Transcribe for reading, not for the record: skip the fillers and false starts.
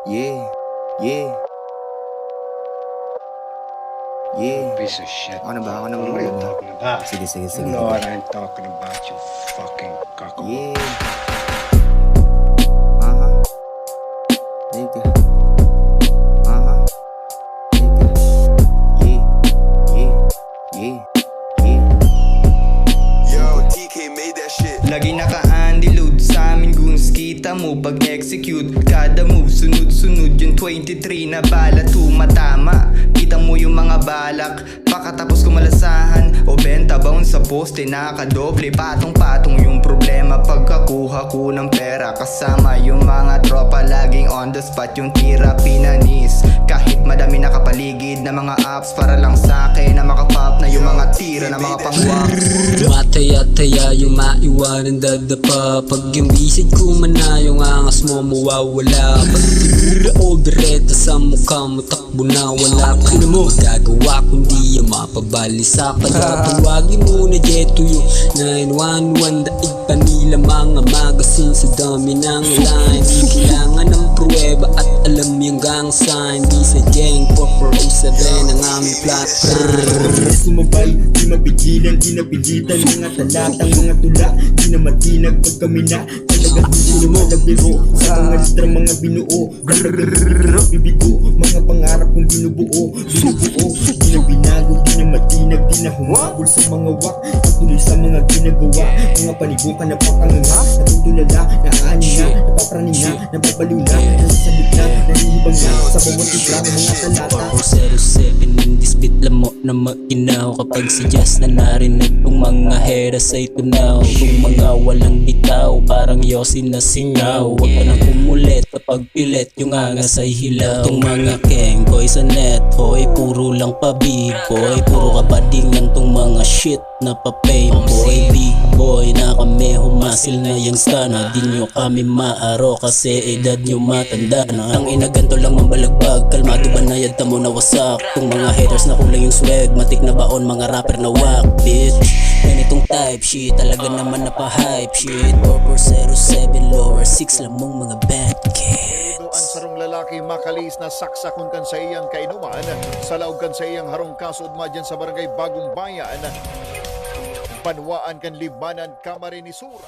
Yeah, yeah, yeah. Piece of shit. Ako na ba? Ako na What are you talking about? Sige, sige, You sige. know what I'm talking about, you fucking cockle. Yeah. Nigga. Nigga. Yeah, yeah, yeah, yeah. Yo, TK made that shit. Lagi naka-undeload sa amin guns. Kita mo pag-execute kada move, sunod-sunod yung 23 na bala tumatama. Kita mo yung mga balak pakatapos kumalasahan o benta bounce sa poste, nakadoble patong-patong yung problema pagkakuha ko ng pera. Kasama yung mga tropa laging on the spot, yung tira pinanis. Kahit madami nakapaligid na mga apps para lang sa akin na makapop na yung mga tira na mga pangwak. Mataya-taya yung maiwanan dadapa. Pag yung bisid ko man na yung angas mo mawawala. Pag figura o bereta sa mukha mo takbo na wala pa na mo magagawa kundi yung mapabalisa. Kaya tawagin mo na jeto yung 911. Daig pa nila mga magasin sa dami ng line. Di kailangan ng pruweba at alam yung gang sign. Di sa jeng 4407 ang aming flat line. Sumabay, di mapigilan, di napilitan. Mga talatang, mga tula, di na matinag pag kami na talagang di mo nagbiro. Sa mga litra, mga binuo, talagang bibigo. Mga pangarap kong binubuo, di na binago, di na matinag, di na humabol sa mga wak. Patuloy sa mga ginagawa, mga panibukan na papanganga. Natutulala, naaanin na, napapraning na, nababaliw na, nasasabit na, nahihibang na sa bawat isla, mga talata. 407 in this beat, lamok na maginaw. Kapag si Jazz na narinig tong mga heras ay tunaw. Kung mga walang bitaw, parang yosin na singaw. Huwag ka nang kumulit kapag pilit yung angas ay hilaw. Tong mga keng boy sa net, boy, puro lang pa-big boy. Puro kabadingan tong mga shit na pa-fame boy. Big boy na kami, humasil na yung stana. Di nyo kami maaro kasi edad nyo matanda na. Ang inaganto lang mambalagbag, kalmado ba na yad tamo na wasak. Tong mga haters na kulang yung swag, matik na baon mga rapper na wak, bitch. Ganitong type shit, talaga naman napa-hype shit. 4407 lower 6 lamong mga bad kids. Ang sarong lalaki makalis na saksakon kan sa iyang kainuman, salaog kan sa iyang harong kasod madyan sa barangay Bagong Bayan, Banwaan kan Libanan, Camarines Sur.